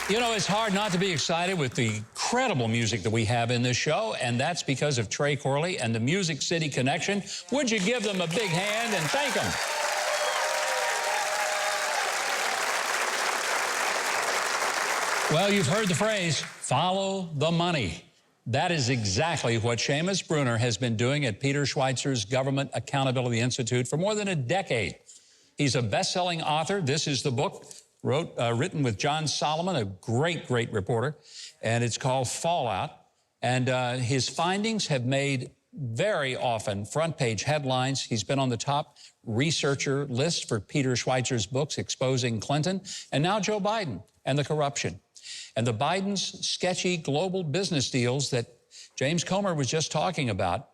You know, it's hard not to be excited with the incredible music that we have in this show, and that's because of Trey Corley and the Music City Connection. Would you give them a big hand and thank them? Well, you've heard the phrase, follow the money. That is exactly what Seamus Bruner has been doing at Peter Schweizer's Government Accountability Institute for more than a decade. He's a best-selling author. This is the book written with John Solomon, a great, great reporter, and it's called Fallout. And his findings have made very often front-page headlines. He's been on the top researcher list for Peter Schweizer's books exposing Clinton, and now Joe Biden and the corruption. And the Biden's sketchy global business deals that James Comer was just talking about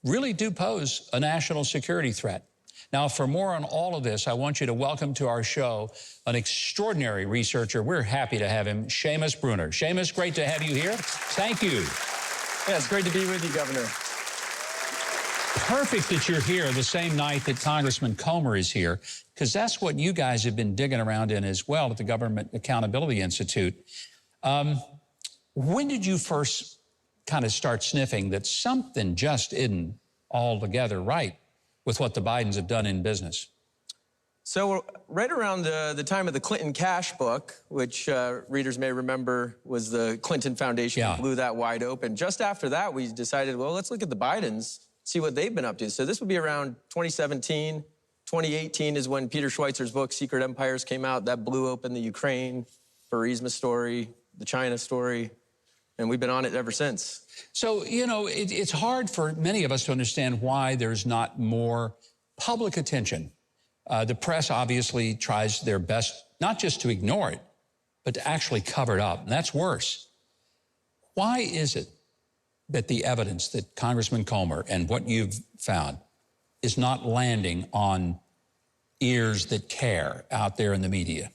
really do pose a national security threat. Now, for more on all of this, I want you to welcome to our show an extraordinary researcher. We're happy to have him, Seamus Bruner. Seamus, great to have you here. Thank you. Yeah, it's great to be with you, Governor. Perfect that you're here the same night that Congressman Comer is here, because that's what you guys have been digging around in as well at the Government Accountability Institute. When did you first kind of start sniffing that something just isn't altogether right with what the Bidens have done in business? So right around the time of the Clinton Cash book, which readers may remember was the Clinton Foundation who blew that wide open. Just after that, we decided, well, let's look at the Bidens, see what they've been up to. So this would be around 2017. 2018 is when Peter Schweizer's book, Secret Empires, came out. That blew open the Ukraine, Burisma story, the China story, and we've been on it ever since. So, you know, it's hard for many of us to understand why there's not more public attention. The press obviously tries their best not just to ignore it, but to actually cover it up, and that's worse. Why is it that the evidence that Congressman Comer and what you've found is not landing on ears that care out there in the media?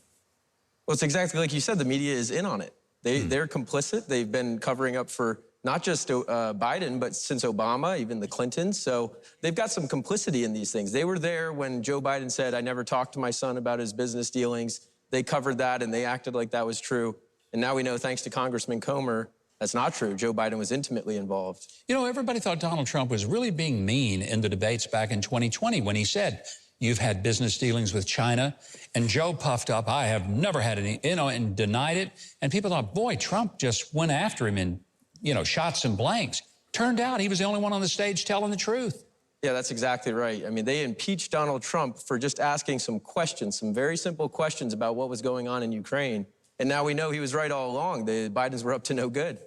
Well, it's exactly like you said. The media is in on it. They're complicit. They've been covering up for not just Biden, but since Obama, even the Clintons. So they've got some complicity in these things. They were there when Joe Biden said, I never talked to my son about his business dealings. They covered that, and they acted like that was true. And now we know, thanks to Congressman Comer, that's not true. Joe Biden was intimately involved. You know, everybody thought Donald Trump was really being mean in the debates back in 2020 when he said, you've had business dealings with China. And Joe puffed up, I have never had any, you know, and denied it. And people thought, boy, Trump just went after him in, you know, shots and blanks. Turned out he was the only one on the stage telling the truth. Yeah, that's exactly right. I mean, they impeached Donald Trump for just asking some questions, some very simple questions about what was going on in Ukraine. And now we know he was right all along. The Bidens were up to no good.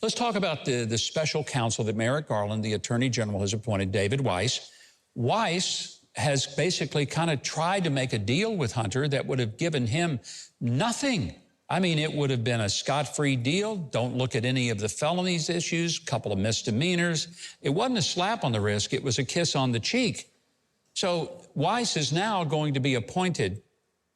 Let's talk about the special counsel that Merrick Garland, the Attorney General, has appointed, David Weiss. Weiss has basically kind of tried to make a deal with Hunter that would have given him nothing. I mean, it would have been a scot-free deal. Don't look at any of the felonies issues, couple of misdemeanors. It wasn't a slap on the wrist. It was a kiss on the cheek. So Weiss is now going to be appointed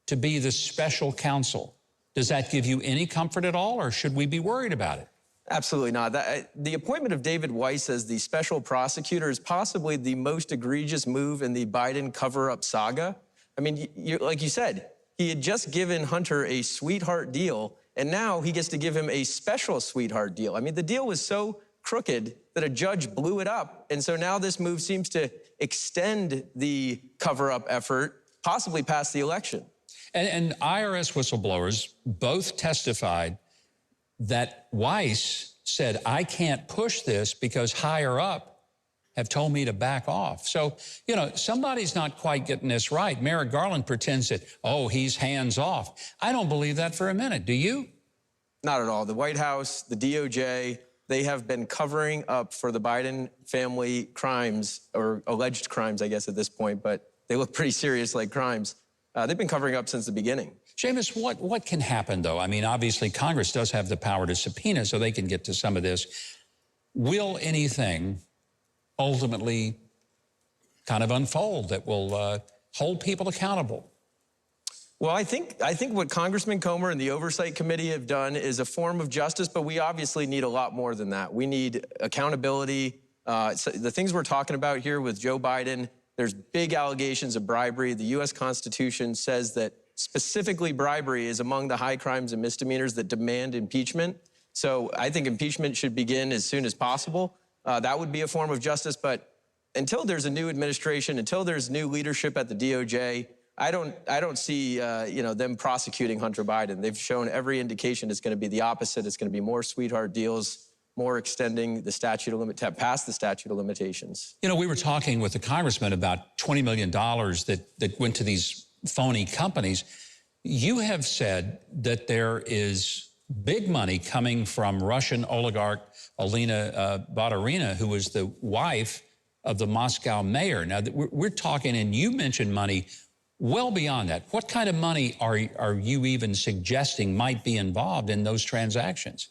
to be the special counsel. Does that give you any comfort at all, or should we be worried about it? Absolutely not. The appointment of David Weiss as the special prosecutor is possibly the most egregious move in the Biden cover-up saga. I mean, like you said, he had just given Hunter a sweetheart deal, and now he gets to give him a special sweetheart deal. I mean, the deal was so crooked that a judge blew it up, and so now this move seems to extend the cover-up effort, possibly past the election. And IRS whistleblowers both testified that Weiss said, I can't push this because higher up have told me to back off. So, you know, somebody's not quite getting this right. Merrick Garland pretends that, oh, he's hands off. I don't believe that for a minute. Do you? Not at all. The White House, the DOJ, they have been covering up for the Biden family crimes, or alleged crimes, I guess, at this point, but they look pretty serious like crimes. They've been covering up since the beginning. Seamus, what can happen, though? I mean, obviously, Congress does have the power to subpoena, so they can get to some of this. Will anything ultimately kind of unfold that will hold people accountable? Well, I think what Congressman Comer and the Oversight Committee have done is a form of justice, but we obviously need a lot more than that. We need accountability. So the things we're talking about here with Joe Biden, there's big allegations of bribery. The U.S. Constitution says that specifically bribery, is among the high crimes and misdemeanors that demand impeachment. So I think impeachment should begin as soon as possible. That would be a form of justice, but until there's a new administration, until there's new leadership at the DOJ, I don't see them prosecuting Hunter Biden. They've shown every indication it's going to be the opposite. It's going to be more sweetheart deals, more extending the past the statute of limitations. You know, we were talking with the congressman about $20 million that went to these phony companies. You have said that there is big money coming from Russian oligarch Alina Baturina, who was the wife of the Moscow mayor. Now, we're talking, and you mentioned money well beyond that. What kind of money are you even suggesting might be involved in those transactions?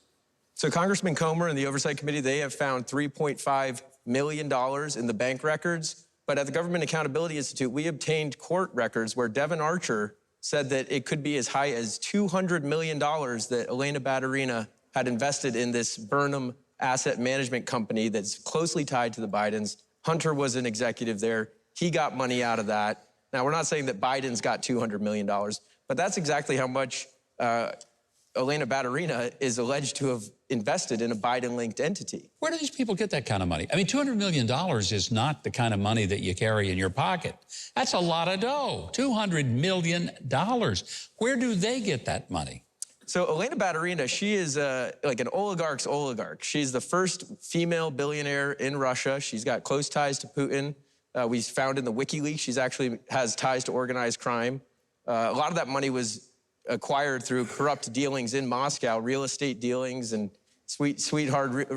So Congressman Comer and the Oversight Committee, they have found $3.5 million in the bank records. But at the Government Accountability Institute, we obtained court records where Devin Archer said that it could be as high as $200 million that Elena Baturina had invested in this Burnham asset management company that's closely tied to the Bidens. Hunter was an executive there. He got money out of that. Now, we're not saying that Biden's got $200 million, but that's exactly how much Elena Baturina is alleged to have invested in a Biden-linked entity. Where do these people get that kind of money? I mean, $200 million is not the kind of money that you carry in your pocket. That's a lot of dough, $200 million. Where do they get that money? So Elena Baturina, she is like an oligarch's oligarch. She's the first female billionaire in Russia. She's got close ties to Putin. We found in the WikiLeaks, she's actually has ties to organized crime. A lot of that money was acquired through corrupt dealings in Moscow, real estate dealings and sweetheart,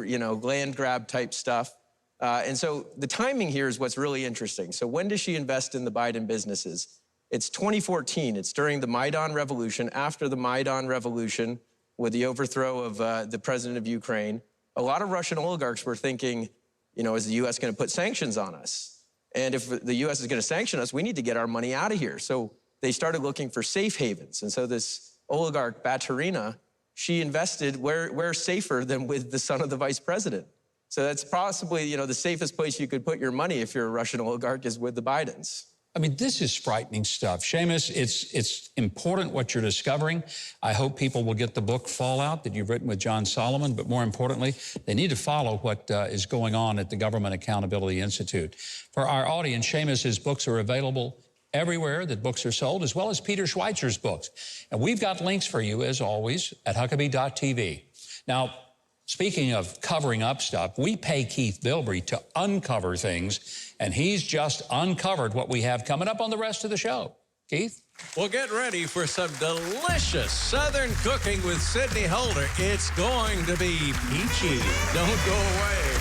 land grab type stuff. And so the timing here is what's really interesting. So when does she invest in the Biden businesses? It's 2014. It's during the Maidan Revolution, after the Maidan Revolution, with the overthrow of the president of Ukraine. A lot of Russian oligarchs were thinking, is the U.S. going to put sanctions on us? And if the U.S. is going to sanction us, we need to get our money out of here. So they started looking for safe havens. And so this oligarch, Baturina, she invested where safer than with the son of the vice president. So that's possibly, the safest place you could put your money if you're a Russian oligarch is with the Bidens. I mean, this is frightening stuff. Seamus, it's important what you're discovering. I hope people will get the book Fallout that you've written with John Solomon, but more importantly, they need to follow what is going on at the Government Accountability Institute. For our audience, Seamus's books are available everywhere that books are sold, as well as Peter Schweizer's books. And we've got links for you, as always, at Huckabee.tv. Now, speaking of covering up stuff, we pay Keith Bilbrey to uncover things, and he's just uncovered what we have coming up on the rest of the show. Keith? Well, get ready for some delicious Southern cooking with Sydney Holder. It's going to be peachy. Don't go away.